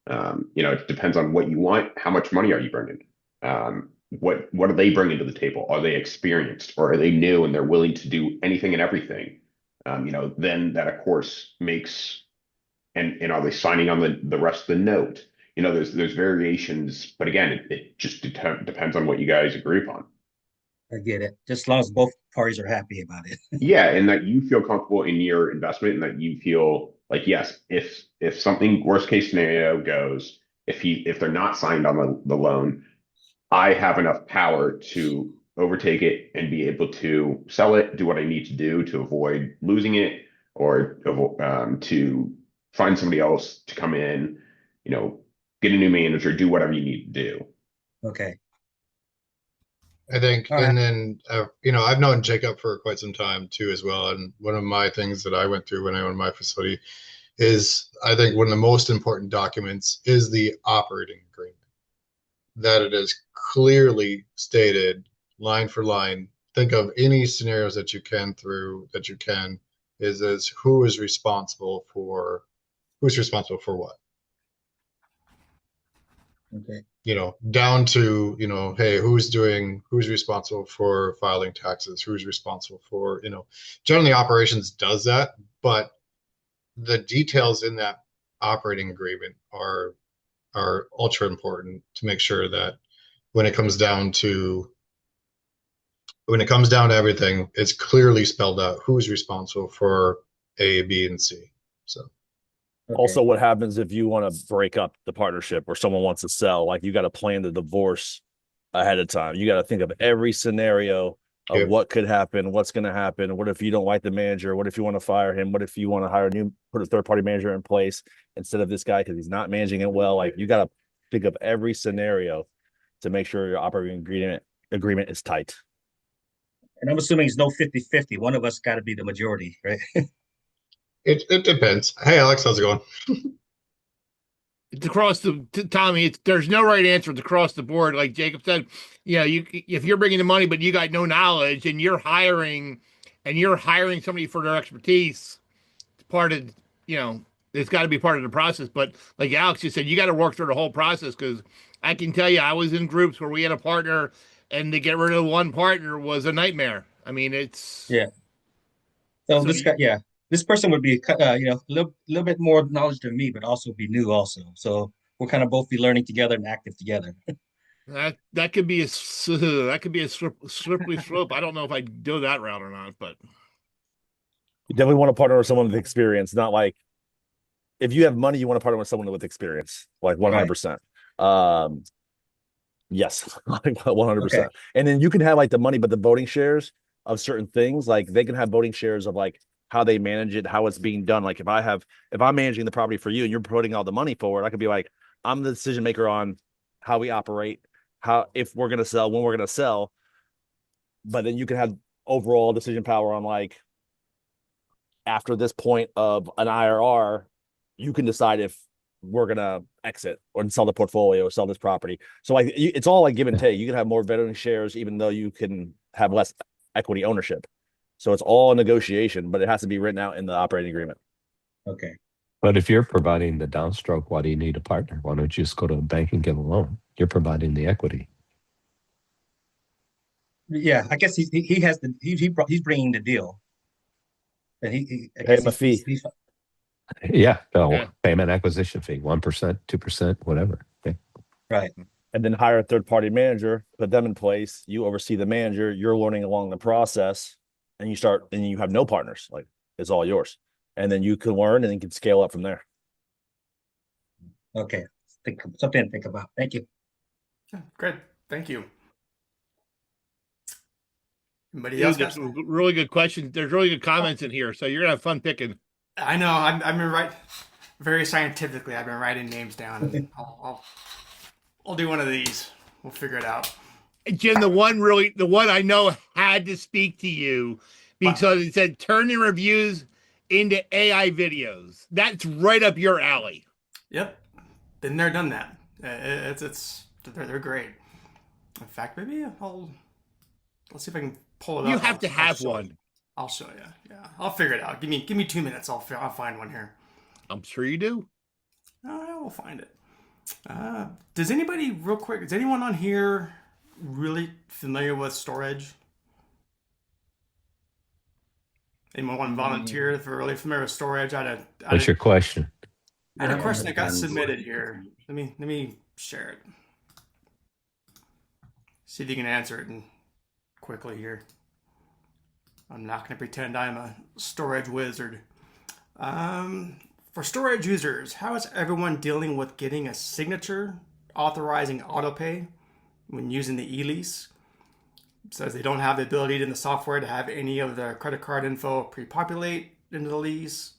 It depends on what you want. How much money are you bringing? What are they bringing to the table? Are they experienced, or are they new and they're willing to do anything and everything? Then that of course makes, and are they signing on the rest of the note? There's variations, but again, it just depends on what you guys agree upon. I get it. Just as long as both parties are happy about it. Yeah, and that you feel comfortable in your investment, and that you feel like, yes, if something worst case scenario goes, if they're not signed on the loan, I have enough power to overtake it and be able to sell it, do what I need to do to avoid losing it, or to find somebody else to come in, get a new manager, do whatever you need to do. Okay. I think, and then, I've known Jacob for quite some time too, as well. And one of my things that I went through when I owned my facility is, I think one of the most important documents is the operating agreement, that it is clearly stated line for line. Think of any scenarios that you can is who's responsible for what. Okay. Down to, hey, who's responsible for filing taxes? Who's responsible for, generally operations does that, but the details in that operating agreement are ultra important to make sure that when it comes down to everything, it's clearly spelled out who's responsible for A, B, and C. So. Okay. Also, what happens if you want to break up the partnership or someone wants to sell? Like, you got to plan the divorce ahead of time. You got to think of every scenario of what could happen, what's going to happen. What if you don't like the manager? What if you want to fire him? What if you want to put a third-party manager in place instead of this guy because he's not managing it well? Like, you got to think of every scenario to make sure your operating agreement is tight. And I'm assuming it's no 50-50. One of us got to be the majority, right? It depends. Hey, Alex, how's it going? It's across Tommy. There's no right answer. It's across the board. Like Jacob said, if you're bringing the money, but you got no knowledge, and you're hiring somebody for their expertise, it's part of, it's got to be part of the process. But like Alex just said, you got to work through the whole process, because I can tell you, I was in groups where we had a partner, and to get rid of one partner was a nightmare. I mean, it's So this guy, this person would be, a little bit more knowledge than me, but also be new also. So we'll kind of both be learning together and active together. That could be a slippery slope. I don't know if I do that route or not, but you definitely want to partner with someone with experience. Not like, if you have money, you want to partner with someone with experience, like 100%. Yes, like 100%. Okay. And then you can have like the money, but the voting shares of certain things, like they can have voting shares of like how they manage it, how it's being done. Like if I'm managing the property for you and you're putting all the money forward, I could be like, I'm the decision maker on how we operate, if we're gonna sell, when we're gonna sell. But then you can have overall decision power on like after this point of an IRR, you can decide if we're gonna exit or sell the portfolio or sell this property. So like it's all like give and take. You can have more voting shares even though you can have less equity ownership. So it's all negotiation, but it has to be written out in the operating agreement. Okay. But if you're providing the downstroke, why do you need a partner? Why don't you just go to a bank and get a loan? You're providing the equity. Yeah, I guess he has he's bringing the deal. And I Pay guess him a fee. Yeah, no, Yeah. payment acquisition fee, 1%, 2%, whatever. Okay. Right. And then hire a third party manager, put them in place. You oversee the manager. You're learning along the process, and you have no partners. Like it's all yours, and then you can learn and then can scale up from there. Okay. Something to think about. Thank you. Great. Thank you. Anybody Dude, else there's got some really good questions. There's really good comments in here, so you're gonna have fun picking. I know. I've been right. Very scientifically, I've been writing names down. And I'll do one of these. We'll figure it out. Jim, the one I know had to speak to you because it said turning reviews into AI videos. That's right up your alley. Yep. Been there, done that. They're great. In fact, maybe let's see if I can pull it up. You have to have one. I'll show you. Yeah, I'll figure it out. Give me 2 minutes. I'll find one here. I'm sure you do. I will find it. Does anybody, real quick, is anyone on here really familiar with storage? Anyone want to volunteer if you're really familiar with storage? What's your question? I had a question that got submitted here. Let me share it. See if you can answer it quickly here. I'm not going to pretend I'm a storage wizard. For storage users, how is everyone dealing with getting a signature authorizing Autopay when using the e-lease? It says they don't have the ability in the software to have any of the credit card info pre-populate into the lease.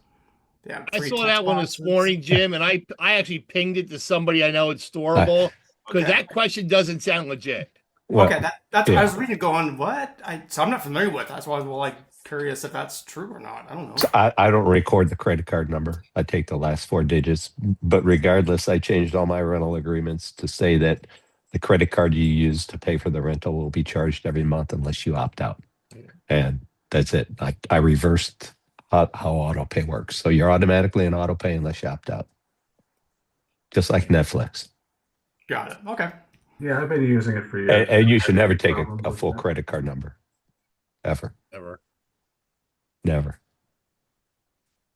I saw that one this morning, Jim, and I actually pinged it to somebody I know it's storable because that question doesn't sound legit. Well, okay, that's what I was reading going, what? So I'm not familiar with that. That's why I was curious if that's true or not. I don't know. So I don't record the credit card number. I take the last 4 digits. But regardless, I changed all my rental agreements to say that the credit card you use to pay for the rental will be charged every month unless you opt out. And that's it. I reversed how Autopay works. So you're automatically in Autopay unless you opt out. Just like Netflix. Got it. Okay. Yeah, I've been using it for years. And you should never take a full credit card number. Ever. Never.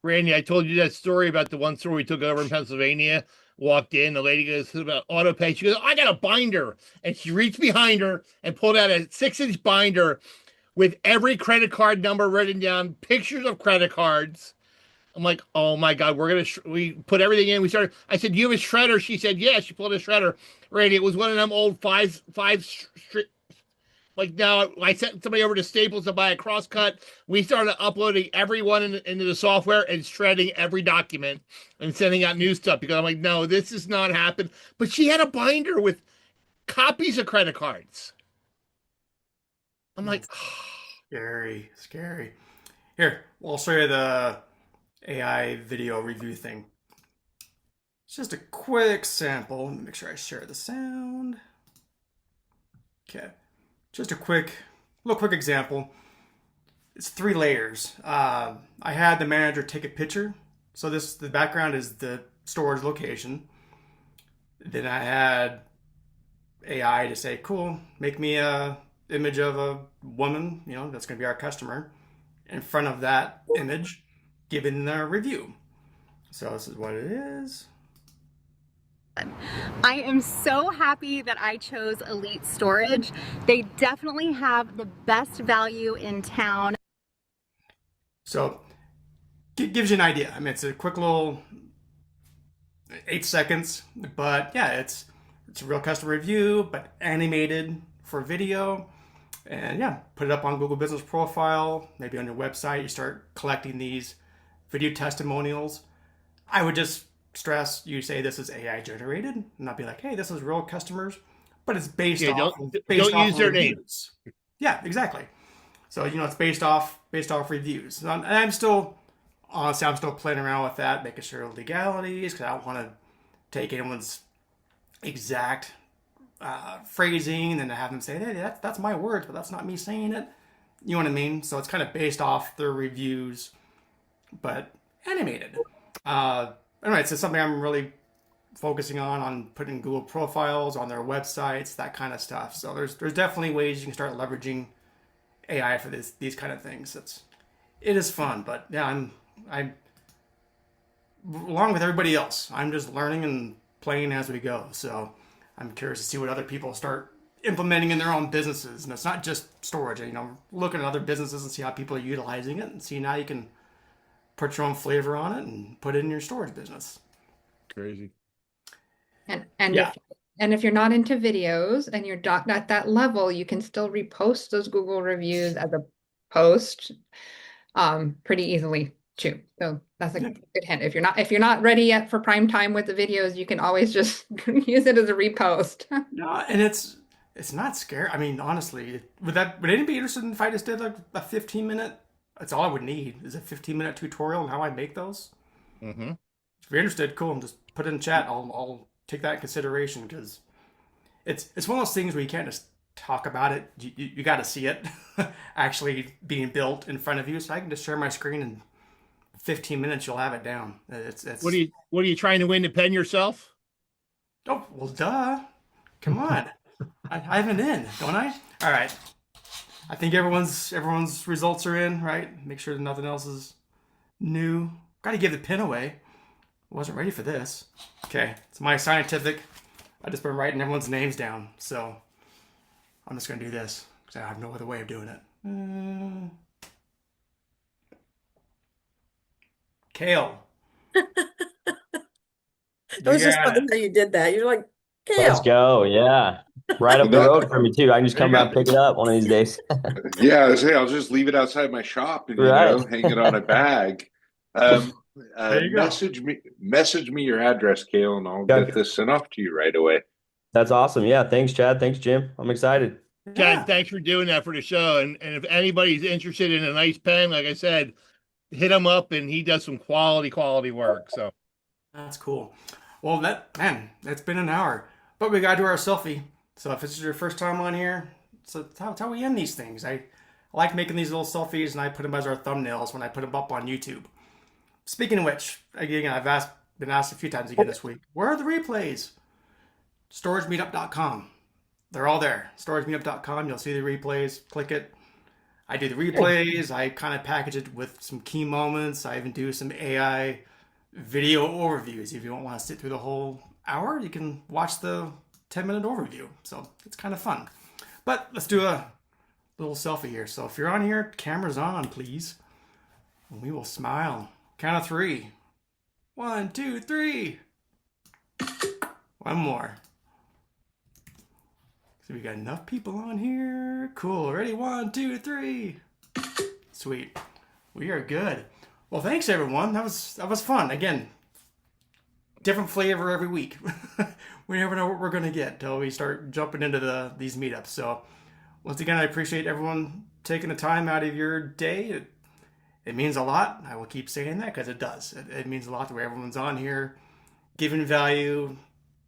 Randy, I told you that story about the one store we took over in Pennsylvania. Walked in, the lady goes about Autopay. She goes, I got a binder. And she reached behind her and pulled out a 6-inch binder with every credit card number written down, pictures of credit cards. I'm like, oh my God, we put everything in. I said, do you have a shredder? She said, yeah, she pulled a shredder. Randy, it was one of them old five like now I sent somebody over to Staples to buy a crosscut. We started uploading everyone into the software and shredding every document and sending out new stuff because I'm like, no, this has not happened. But she had a binder with copies of credit cards. I'm like, scary. Here, I'll show you the AI video review thing. It's just a quick sample. Let me make sure I share the sound. Okay. Just a quick example. It's 3 layers. I had the manager take a picture. So the background is the storage location. Then I had AI to say, cool, make me a image of a woman, that's going to be our customer, in front of that image, given the review. So this is what it is. I am so happy that I chose Elite Storage. They definitely have the best value in town. So it gives you an idea. I mean, it's a quick little 8 seconds, but yeah, it's it's a real customer review, but animated for video. And yeah, put it up on Google Business Profile, maybe on your website. You start collecting these video testimonials. I would just stress you say this is AI generated, and not be like, hey, this is real customers, but it's based off. Don't use their name. Yeah, exactly. So it's based off reviews. And I'm still playing around with that, making sure legalities, because I don't want to take anyone's exact phrasing and to have them say, hey, that's my words, but that's not me saying it. You know what I mean? So it's kind of based off their reviews, but animated. Anyway, so something I'm really focusing on putting Google profiles on their websites, that kind of stuff. So there's definitely ways you can start leveraging AI for these kind of things. It is fun, but yeah, I'm along with everybody else. I'm just learning and playing as we go. So I'm curious to see what other people start implementing in their own businesses. And it's not just storage. Looking at other businesses and see how people are utilizing it, and see how you can put your own flavor on it and put it in your storage business. Crazy. And if you're not into videos and you're not at that level, you can still repost those Google reviews as a post pretty easily too. So that's a good hint. If you're not ready yet for prime time with the videos, you can always just use it as a repost. No, and it's not scary. I mean, honestly, would anybody be interested if I just did a 15-minute? That's all I would need is a 15-minute tutorial on how I make those. Mm-hmm. If you're interested, cool. Just put it in chat. I'll take that in consideration, because it's one of those things where you can't just talk about it. You got to see it actually being built in front of you. So I can just share my screen in 15 minutes. You'll have it down. What are you trying to win to pen yourself? Oh, well, duh. Come on. I have an in, don't I? All right. I think everyone's results are in, right? Make sure that nothing else is new. Got to give the pin away. Wasn't ready for this. Okay, it's my scientific. I just been writing everyone's names down, so I'm just gonna do this because I have no other way of doing it. Kale. It was just funny how you did that. You're like, Kale. Let's go. Yeah. Right up the road from me too. I can just come out and pick it up one of these days. Yeah, I'll just leave it outside my shop and hang it on a bag. Message me your address, Kale, and I'll get this sent off to you right away. That's awesome. Yeah, thanks, Chad. Thanks, Jim. I'm excited. Chad, thanks for doing that for the show. And if anybody's interested in a nice pen, like I said, hit him up, and he does some quality work. So that's cool. Well, it's been an hour, but we got to do our selfie. So if this is your first time on here, so that's how we end these things. I like making these little selfies, and I put them as our thumbnails when I put them up on YouTube. Speaking of which, again, I've been asked a few times again this week, where are the replays? StorageMeetup.com. They're all there. StorageMeetup.com. You'll see the replays. Click it. I do the replays. I kind of package it with some key moments. I even do some AI video overviews. If you don't want to sit through the whole hour, you can watch the 10-minute overview. So it's kind of fun. But let's do a little selfie here. So if you're on here, camera's on, please. And we will smile. Count of 3. 1, 2, 3. One more. So we got enough people on here. Cool. Ready? 1, 2, 3. Sweet. We are good. Well, thanks everyone. That was fun. Again, different flavor every week. We never know what we're gonna get till we start jumping into these meetups. So once again, I appreciate everyone taking the time out of your day. It means a lot. I will keep saying that because it does. It means a lot the way everyone's on here, giving value,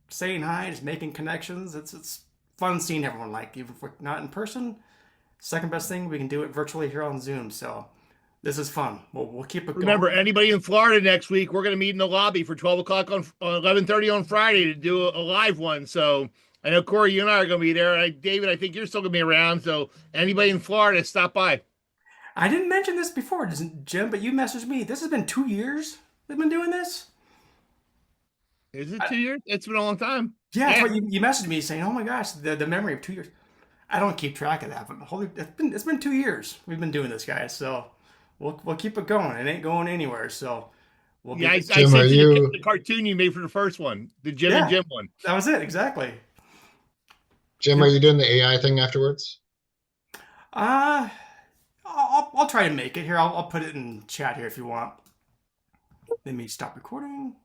saying hi, just making connections. It's fun seeing everyone, even if we're not in person. Second best thing, we can do it virtually here on Zoom. So this is fun. We'll keep it going. Remember, anybody in Florida next week, we're going to meet in the lobby for 12 o'clock on 11:30 on Friday to do a live one. So I know, Corey, you and I are going to be there. David, I think you're still going to be around. So anybody in Florida, stop by. I didn't mention this before, Jim, but you messaged me. This has been 2 years we've been doing this. Is it 2 years? It's been a long time. Yeah. But you messaged me saying, oh my gosh, the memory of 2 years. I don't keep track of that, but it's been 2 years we've been doing this, guys. So we'll keep it going. It ain't going anywhere. So we'll I sent you the cartoon you made for the first one, the Jim and Jim one. That was it, exactly. Jim, are you doing the AI thing afterwards? I'll try to make it here. I'll put it in chat here if you want. Let me stop recording.